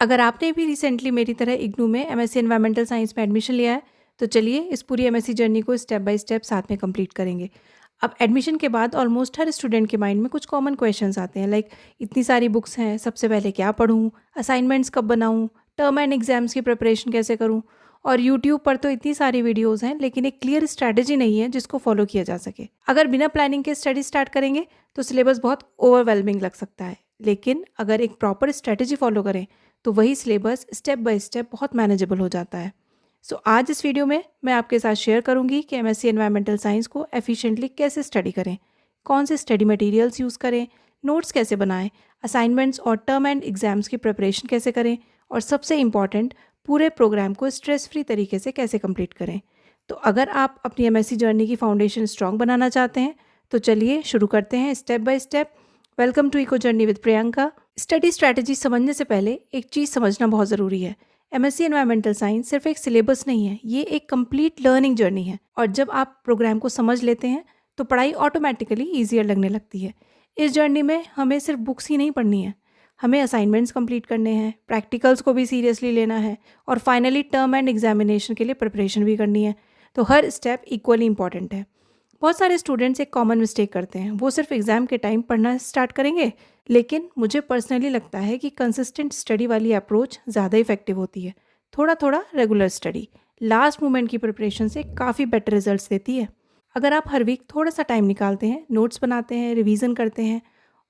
अगर आपने भी रिसेंटली मेरी तरह इग्नू में एमएससी एनवायरमेंटल साइंस में एडमिशन लिया है, तो चलिए इस पूरी एमएससी जर्नी को स्टेप बाय स्टेप साथ में कंप्लीट करेंगे। अब एडमिशन के बाद ऑलमोस्ट हर स्टूडेंट के माइंड में कुछ कॉमन क्वेश्चंस आते हैं, लाइक इतनी सारी बुक्स हैं, सबसे पहले क्या पढूं, असाइनमेंट्स कब बनाऊं, टर्म एंड एग्जाम्स की प्रिपरेशन कैसे करूं, और यूट्यूब पर तो इतनी सारी वीडियोज़ हैं लेकिन एक क्लियर स्ट्रैटेजी नहीं है जिसको फॉलो किया जा सके। अगर बिना प्लानिंग के स्टडी स्टार्ट करेंगे तो सिलेबस बहुत ओवरवेलमिंग लग सकता है, लेकिन अगर एक प्रॉपर स्ट्रैटेजी फॉलो करें तो वही सिलेबस स्टेप बाय स्टेप बहुत मैनेजेबल हो जाता है। सो आज इस वीडियो में मैं आपके साथ शेयर करूंगी कि एमएससी एनवायरमेंटल साइंस को एफिशिएंटली कैसे स्टडी करें, कौन से स्टडी मटेरियल्स यूज़ करें, नोट्स कैसे बनाएं, असाइनमेंट्स और टर्म एंड एग्जाम्स की प्रिपरेशन कैसे करें, और सबसे इम्पॉर्टेंट, पूरे प्रोग्राम को स्ट्रेस फ्री तरीके से कैसे कंप्लीट करें। तो अगर आप अपनी एमएससी जर्नी की फाउंडेशन स्ट्रॉन्ग बनाना चाहते हैं तो चलिए शुरू करते हैं step by step. Welcome to eco journey with Priyanka. Study strategy समझने से पहले एक चीज़ समझना बहुत ज़रूरी है। एमएससी एनवायरमेंटल साइंस सिर्फ एक सिलेबस नहीं है, ये एक कंप्लीट लर्निंग जर्नी है, और जब आप प्रोग्राम को समझ लेते हैं तो पढ़ाई ऑटोमेटिकली ईजियर लगने लगती है। इस जर्नी में हमें सिर्फ बुक्स ही नहीं पढ़नी है, हमें असाइनमेंट्स कंप्लीट करने हैं, प्रैक्टिकल्स को भी सीरियसली लेना है, और फाइनली टर्म एंड एग्जामिनेशन के लिए प्रिपरेशन भी करनी है। तो हर स्टेप इक्वली इंपॉर्टेंट है। बहुत सारे स्टूडेंट्स एक कॉमन मिस्टेक करते हैं, वो सिर्फ एग्ज़ाम के टाइम पढ़ना स्टार्ट करेंगे, लेकिन मुझे पर्सनली लगता है कि कंसिस्टेंट स्टडी वाली अप्रोच ज़्यादा इफेक्टिव होती है। थोड़ा थोड़ा रेगुलर स्टडी लास्ट मोमेंट की प्रिपरेशन से काफ़ी बेटर रिजल्ट्स देती है। अगर आप हर वीक थोड़ा सा टाइम निकालते हैं, नोट्स बनाते हैं, रिवीजन करते हैं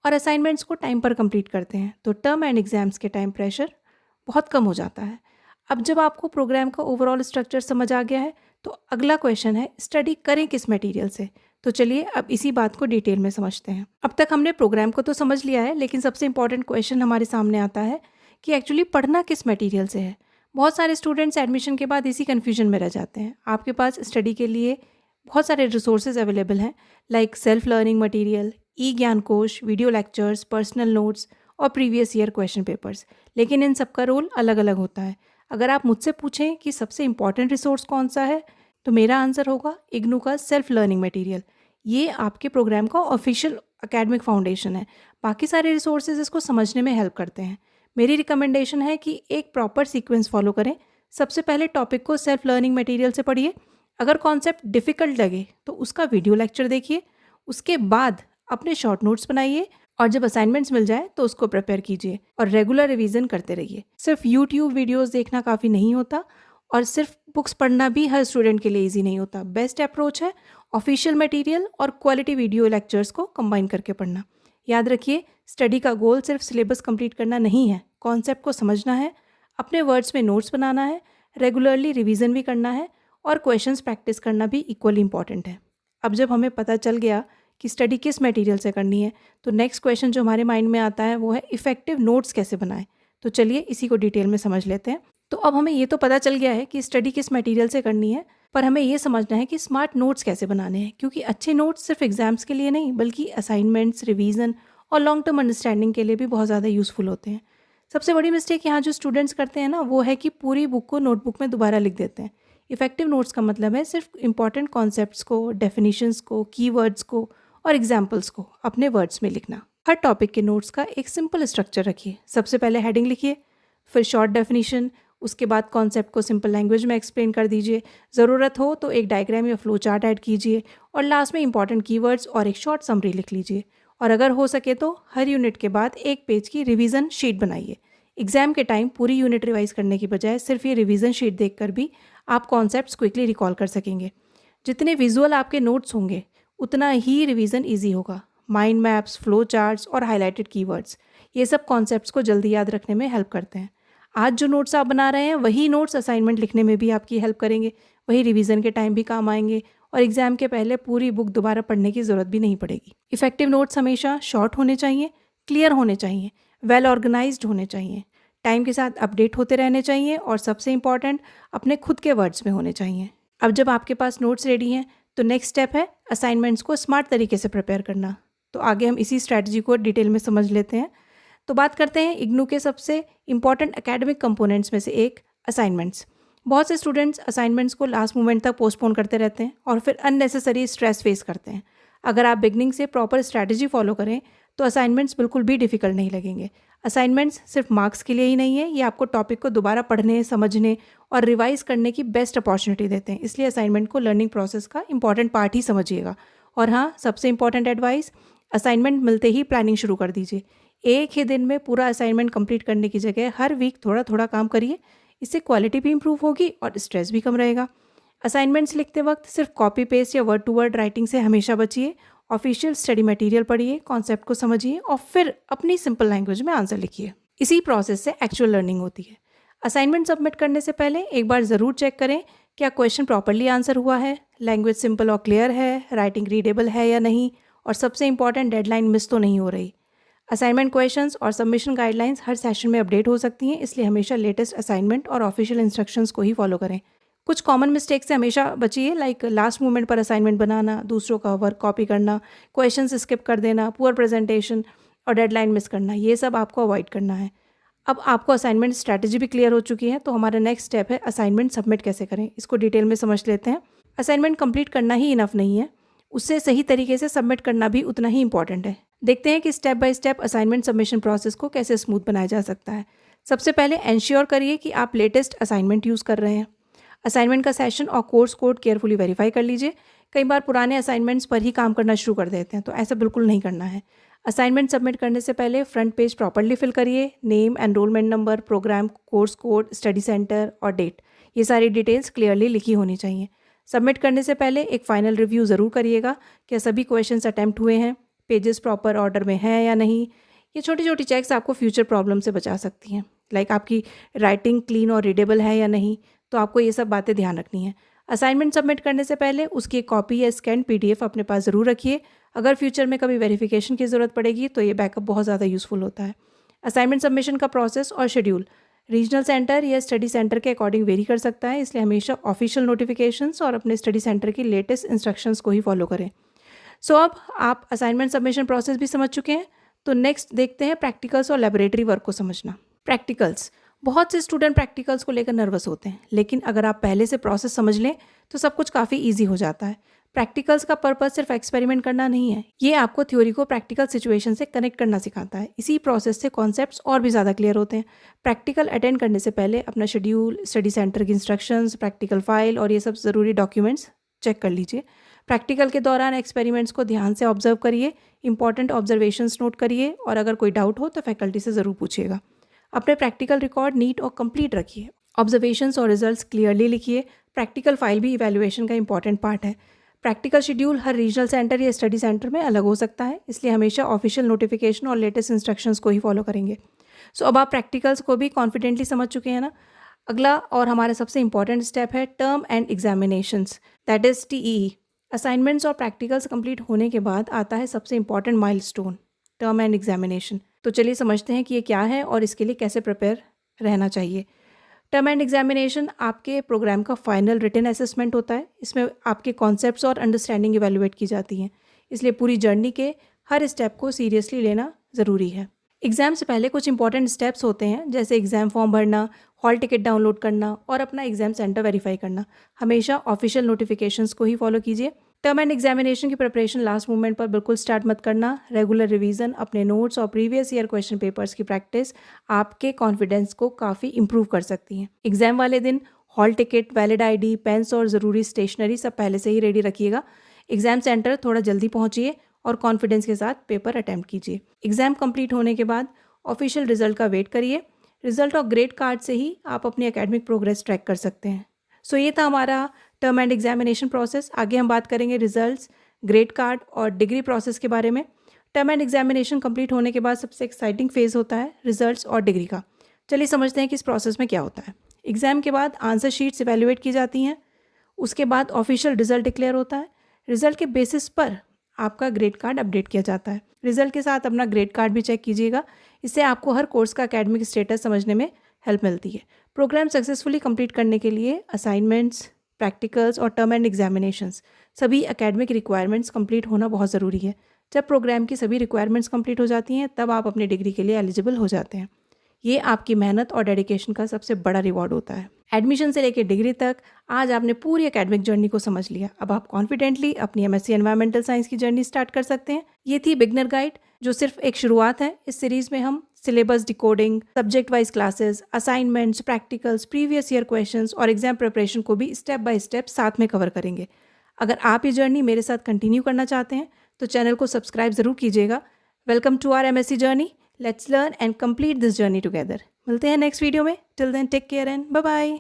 और असाइनमेंट्स को टाइम पर कंप्लीट करते हैं, तो टर्म एंड एग्जाम्स के टाइम प्रेशर बहुत कम हो जाता है। अब जब आपको प्रोग्राम का ओवरऑल स्ट्रक्चर समझ आ गया है तो अगला क्वेश्चन है, स्टडी करें किस मटेरियल से। तो चलिए अब इसी बात को डिटेल में समझते हैं। अब तक हमने प्रोग्राम को तो समझ लिया है, लेकिन सबसे इंपॉर्टेंट क्वेश्चन हमारे सामने आता है कि एक्चुअली पढ़ना किस मटेरियल से है। बहुत सारे स्टूडेंट्स एडमिशन के बाद इसी कन्फ्यूजन में रह जाते हैं। आपके पास स्टडी के लिए बहुत सारे रिसोर्सेज अवेलेबल हैं, लाइक सेल्फ लर्निंग मटेरियल, ई ज्ञान कोश, वीडियो लेक्चर्स, पर्सनल नोट्स और प्रीवियस ईयर क्वेश्चन पेपर्स, लेकिन इन सब का रोल अलग अलग होता है। अगर आप मुझसे पूछें कि सबसे इंपॉर्टेंट रिसोर्स कौन सा है, तो मेरा आंसर होगा इग्नू का सेल्फ लर्निंग मटेरियल। ये आपके प्रोग्राम का ऑफिशियल एकेडमिक फाउंडेशन है। बाकी सारे रिसोर्सेज इसको समझने में हेल्प करते हैं। मेरी रिकमेंडेशन है कि एक प्रॉपर सीक्वेंस फॉलो करें। सबसे पहले टॉपिक को सेल्फ लर्निंग मटेरियल से पढ़िए। अगर कॉन्सेप्ट डिफ़िकल्ट लगे तो उसका वीडियो लेक्चर देखिए। उसके बाद अपने शॉर्ट नोट्स बनाइए, और जब असाइनमेंट्स मिल जाए तो उसको प्रिपेयर कीजिए और रेगुलर रिवीजन करते रहिए। सिर्फ यूट्यूब वीडियोस देखना काफ़ी नहीं होता, और सिर्फ बुक्स पढ़ना भी हर स्टूडेंट के लिए ईजी नहीं होता। बेस्ट अप्रोच है ऑफिशियल मटेरियल और क्वालिटी वीडियो लेक्चर्स को कंबाइन करके पढ़ना। याद रखिए, स्टडी का गोल सिर्फ सिलेबस कंप्लीट करना नहीं है, कॉन्सेप्ट को समझना है, अपने वर्ड्स में नोट्स बनाना है, रेगुलरली रिवीजन भी करना है, और क्वेश्चंस प्रैक्टिस करना भी इक्वली इंपॉर्टेंट है। अब जब हमें पता चल गया कि स्टडी किस मटेरियल से करनी है, तो नेक्स्ट क्वेश्चन जो हमारे माइंड में आता है वो है इफ़ेक्टिव नोट्स कैसे बनाएं। तो चलिए इसी को डिटेल में समझ लेते हैं। तो अब हमें ये तो पता चल गया है कि स्टडी किस मटेरियल से करनी है, पर हमें ये समझना है कि स्मार्ट नोट्स कैसे बनाने हैं, क्योंकि अच्छे नोट्स सिर्फ एग्जाम्स के लिए नहीं बल्कि असाइनमेंट्स, रिवीजन और लॉन्ग टर्म अंडरस्टैंडिंग के लिए भी बहुत ज़्यादा यूज़फुल होते हैं। सबसे बड़ी मिस्टेक यहाँ जो स्टूडेंट्स करते हैं ना, वो है कि पूरी बुक को नोटबुक में दोबारा लिख देते हैं। इफेक्टिव नोट्स का मतलब है सिर्फ इंपॉर्टेंट कॉन्सेप्ट्स को, डेफिनेशंस को, कीवर्ड्स को और एग्जाम्पल्स को अपने वर्ड्स में लिखना। हर टॉपिक के नोट्स का एक सिंपल स्ट्रक्चर रखिए। सबसे पहले हेडिंग लिखिए, फिर शॉर्ट डेफिनेशन, उसके बाद कॉन्सेप्ट को सिंपल लैंग्वेज में एक्सप्लेन कर दीजिए। ज़रूरत हो तो एक डायग्राम या फ्लो चार्ट ऐड कीजिए, और लास्ट में इंपॉर्टेंट कीवर्ड्स और एक शॉर्ट समरी लिख लीजिए। और अगर हो सके तो हर यूनिट के बाद एक पेज की रिवीजन शीट बनाइए। एग्जाम के टाइम पूरी यूनिट रिवाइज करने की बजाय सिर्फ ये रिवीजन शीट देखकर भी आप कॉन्सेप्ट्स क्विकली रिकॉल कर सकेंगे। जितने विजुअल आपके नोट्स होंगे उतना ही रिवीजन ईजी होगा। माइंड मैप्स, फ्लो चार्ट्स और हाईलाइटेड कीवर्ड्स, ये सब कॉन्सेप्ट्स को जल्दी याद रखने में हेल्प करते हैं। आज जो नोट्स आप बना रहे हैं वही नोट्स असाइनमेंट लिखने में भी आपकी हेल्प करेंगे, वही रिवीजन के टाइम भी काम आएंगे, और एग्जाम के पहले पूरी बुक दोबारा पढ़ने की ज़रूरत भी नहीं पड़ेगी। इफेक्टिव नोट्स हमेशा शॉर्ट होने चाहिए, क्लियर होने चाहिए, वेल ऑर्गेनाइज्ड होने चाहिए, टाइम के साथ अपडेट होते रहने चाहिए, और सबसे इंपॉर्टेंट अपने खुद के वर्ड्स में होने चाहिए। अब जब आपके पास नोट्स रेडी हैं तो नेक्स्ट स्टेप है असाइनमेंट्स को स्मार्ट तरीके से प्रिपेयर करना। तो आगे हम इसी स्ट्रैटेजी को डिटेल में समझ लेते हैं। तो बात करते हैं इग्नू के सबसे इंपॉर्टेंट एकेडमिक कंपोनेंट्स में से एक, असाइनमेंट्स। बहुत से स्टूडेंट्स असाइनमेंट्स को लास्ट मोमेंट तक पोस्टपोन करते रहते हैं और फिर अननेसेसरी स्ट्रेस फेस करते हैं। अगर आप बिगनिंग से प्रॉपर स्ट्रैटेजी फॉलो करें तो असाइनमेंट्स बिल्कुल भी डिफिकल्ट नहीं लगेंगे। असाइनमेंट्स सिर्फ मार्क्स के लिए ही नहीं है, ये आपको टॉपिक को दोबारा पढ़ने, समझने और रिवाइज करने की बेस्ट अपॉर्चुनिटी देते हैं। इसलिए असाइनमेंट को लर्निंग प्रोसेस का इंपॉर्टेंट पार्ट ही समझिएगा। और हाँ, सबसे इंपॉर्टेंट एडवाइस, असाइनमेंट मिलते ही प्लानिंग शुरू कर दीजिए। एक ही दिन में पूरा असाइनमेंट कंप्लीट करने की जगह हर वीक थोड़ा थोड़ा काम करिए। इससे क्वालिटी भी इंप्रूव होगी और स्ट्रेस भी कम रहेगा। असाइनमेंट्स लिखते वक्त सिर्फ कॉपी पेस्ट या वर्ड टू वर्ड राइटिंग से हमेशा बचिए। ऑफिशियल स्टडी मटेरियल पढ़िए, कॉन्सेप्ट को समझिए और फिर अपनी सिंपल लैंग्वेज में आंसर लिखिए। इसी प्रोसेस से एक्चुअल लर्निंग होती है। असाइनमेंट सबमिट करने से पहले एक बार ज़रूर चेक करें क्या क्वेश्चन प्रॉपरली आंसर हुआ है, लैंग्वेज सिंपल और क्लियर है, राइटिंग रीडेबल है या नहीं, और सबसे इंपॉर्टेंट डेडलाइन मिस तो नहीं हो रही। असाइनमेंट क्वेश्चंस और सबमिशन गाइडलाइंस हर सेशन में अपडेट हो सकती हैं, इसलिए हमेशा लेटेस्ट असाइनमेंट और ऑफिशियल इंस्ट्रक्शंस को ही फॉलो करें। कुछ कॉमन मिस्टेक से हमेशा बचिए, लाइक लास्ट मोमेंट पर असाइनमेंट बनाना, दूसरों का वर्क कॉपी करना, क्वेश्चंस स्किप कर देना, पुअर प्रेजेंटेशन और डेडलाइन मिस करना। ये सब आपको अवॉइड करना है। अब आपको असाइनमेंट स्ट्रैटेजी भी क्लियर हो चुकी है, तो हमारा नेक्स्ट स्टेप है असाइनमेंट सबमिट कैसे करें। इसको डिटेल में समझ लेते हैं। असाइनमेंट कंप्लीट करना ही इनफ नहीं है, उससे सही तरीके से सबमिट करना भी उतना ही इंपॉर्टेंट है। देखते हैं कि step by step assignment submission process को कैसे स्मूथ बनाया जा सकता है। सबसे पहले एंश्योर करिए कि आप लेटेस्ट असाइनमेंट यूज़ कर रहे हैं। असाइनमेंट का सेशन और कोर्स कोड केयरफुली वेरीफाई कर लीजिए। कई बार पुराने असाइनमेंट्स पर ही काम करना शुरू कर देते हैं, तो ऐसा बिल्कुल नहीं करना है। असाइनमेंट सबमिट करने से पहले फ्रंट पेज प्रॉपर्ली फिल करिए। Name, enrolment number, programme, course code, study centre और डेट, ये सारी डिटेल्स क्लियरली लिखी होनी चाहिए। सबमिट करने से पहले एक फाइनल रिव्यू ज़रूर करिएगा, क्या सभी क्वेश्चंस अटैम्प्ट हुए हैं, पेजेस प्रॉपर ऑर्डर में हैं या नहीं। ये छोटी छोटी चेक्स आपको फ्यूचर प्रॉब्लम से बचा सकती हैं, लाइक आपकी राइटिंग क्लीन और रीडेबल है या नहीं, तो आपको ये सब बातें ध्यान रखनी है। असाइनमेंट सबमिट करने से पहले उसकी एक कॉपी या स्कैन PDF अपने पास ज़रूर रखिए। अगर फ्यूचर में कभी वेरिफिकेशन की ज़रूरत पड़ेगी तो ये बैकअप बहुत ज़्यादा यूज़फुल होता है। असाइनमेंट सबमिशन का प्रोसेस और शेड्यूल रीजनल सेंटर या स्टडी सेंटर के अकॉर्डिंग वेरी कर सकता है, इसलिए हमेशा ऑफिशियल नोटिफिकेशंस और अपने स्टडी सेंटर की लेटेस्ट इंस्ट्रक्शंस को ही फॉलो करें। सो अब आप असाइनमेंट सबमिशन प्रोसेस भी समझ चुके हैं, तो नेक्स्ट देखते हैं प्रैक्टिकल्स और लैबोरेटरी वर्क को समझना। प्रैक्टिकल्स, बहुत से स्टूडेंट प्रैक्टिकल्स को लेकर नर्वस होते हैं, लेकिन अगर आप पहले से प्रोसेस समझ लें तो सब कुछ काफ़ी ईजी हो जाता है। प्रैक्टिकल्स का पर्पस सिर्फ एक्सपेरिमेंट करना नहीं है, ये आपको थ्योरी को प्रैक्टिकल सिचुएशन से कनेक्ट करना सिखाता है। इसी प्रोसेस से कॉन्सेप्ट्स और भी ज़्यादा क्लियर होते हैं। प्रैक्टिकल अटेंड करने से पहले अपना शेड्यूल, स्टडी सेंटर की इंस्ट्रक्शंस, प्रैक्टिकल फाइल और ये सब ज़रूरी डॉक्यूमेंट्स चेक कर लीजिए। प्रैक्टिकल के दौरान एक्सपेरिमेंट्स को ध्यान से ऑब्जर्व करिए, इंपॉर्टेंट ऑब्जर्वेशंस नोट करिए और अगर कोई डाउट हो तो फैकल्टी से ज़रूर पूछिएगा। अपने प्रैक्टिकल रिकॉर्ड नीट और कंप्लीट रखिए। ऑब्जर्वेशंस और रिजल्ट्स क्लियरली लिखिए। प्रैक्टिकल फाइल भी इवैल्यूएशन का इंपॉर्टेंट पार्ट है। प्रैक्टिकल शेड्यूल हर रीजनल सेंटर या स्टडी सेंटर में अलग हो सकता है, इसलिए हमेशा ऑफिशियल नोटिफिकेशन और लेटेस्ट इंस्ट्रक्शंस को ही फॉलो करेंगे। सो अब आप प्रैक्टिकल्स को भी कॉन्फिडेंटली समझ चुके हैं ना। अगला और हमारा सबसे इंपॉर्टेंट स्टेप है term and examinations, that is TEE। Assignments और प्रैक्टिकल्स कंप्लीट होने के बाद आता है सबसे important milestone, term end examination. तो चलिए समझते हैं कि ये क्या है और इसके लिए कैसे प्रिपेयर रहना चाहिए। टर्म एंड एग्जामिनेशन आपके प्रोग्राम का फाइनल रिटन असेसमेंट होता है। इसमें आपके कॉन्सेप्ट्स और अंडरस्टैंडिंग इवैल्यूएट की जाती हैं, इसलिए पूरी जर्नी के हर स्टेप को सीरियसली लेना ज़रूरी है। एग्ज़ाम से पहले कुछ इंपॉर्टेंट स्टेप्स होते हैं, जैसे एग्ज़ाम फॉर्म भरना, हॉल टिकट डाउनलोड करना और अपना एग्ज़ाम सेंटर वेरीफाई करना। हमेशा ऑफिशियल नोटिफिकेशंस को ही फॉलो कीजिए। टर्म एंड एग्जामिनेशन की प्रिपरेशन लास्ट मोमेंट पर बिल्कुल स्टार्ट मत करना। रेगुलर रिवीजन, अपने नोट्स और प्रीवियस ईयर क्वेश्चन पेपर्स की प्रैक्टिस आपके कॉन्फिडेंस को काफ़ी इंप्रूव कर सकती हैं। एग्जाम वाले दिन hall ticket, valid ID, pens और ज़रूरी स्टेशनरी सब पहले से ही रेडी रखिएगा। एग्ज़ाम सेंटर थोड़ा जल्दी पहुँचिए और कॉन्फिडेंस के साथ पेपर अटैम्प्ट कीजिए। एग्ज़ाम कंप्लीट होने के बाद ऑफिशियल रिजल्ट का वेट करिए। रिजल्ट और ग्रेड कार्ड से ही आप अपनी एकेडमिक प्रोग्रेस ट्रैक कर सकते हैं। सो ये था हमारा टर्म एंड एग्जामिनेशन प्रोसेस। आगे हम बात करेंगे रिजल्ट्स, ग्रेड कार्ड और डिग्री प्रोसेस के बारे में। टर्म एंड एग्जामिनेशन कंप्लीट होने के बाद सबसे एक्साइटिंग फेज़ होता है रिजल्ट्स और डिग्री का। चलिए समझते हैं कि इस प्रोसेस में क्या होता है। एग्ज़ाम के बाद आंसर शीट्स इवैल्यूएट की जाती हैं, उसके बाद ऑफिशियल रिजल्ट डिक्लेयर होता है। रिजल्ट के बेसिस पर आपका ग्रेड कार्ड अपडेट किया जाता है। रिजल्ट के साथ अपना ग्रेड कार्ड भी चेक कीजिएगा, इससे आपको हर कोर्स का एकेडमिक स्टेटस समझने में हेल्प मिलती है। प्रोग्राम सक्सेसफुली कंप्लीट करने के लिए असाइनमेंट्स, प्रैक्टिकल्स और टर्म एंड एग्जामिनेशंस सभी एकेडमिक रिक्वायरमेंट्स कंप्लीट होना बहुत ज़रूरी है। जब प्रोग्राम की सभी रिक्वायरमेंट्स कंप्लीट हो जाती हैं तब आप अपनी डिग्री के लिए एलिजिबल हो जाते हैं। ये आपकी मेहनत और डेडिकेशन का सबसे बड़ा रिवॉर्ड होता है। एडमिशन से लेकर डिग्री तक आज आपने पूरी एकेडमिक जर्नी को समझ लिया। अब आप कॉन्फिडेंटली अपनी MSc एनवायरमेंटल साइंस की जर्नी स्टार्ट कर सकते हैं। ये थी बिगनर गाइड। जो सिर्फ एक शुरुआत है। इस सीरीज़ में हम syllabus decoding, subject wise classes, assignments, practicals, previous year questions और एग्जाम प्रिपरेशन को भी स्टेप बाय स्टेप साथ में कवर करेंगे। अगर आप ये जर्नी मेरे साथ कंटिन्यू करना चाहते हैं तो चैनल को सब्सक्राइब ज़रूर कीजिएगा। Welcome to our MSc journey. Let's learn and complete this journey together. मिलते हैं नेक्स्ट वीडियो में। Till then take care and bye bye.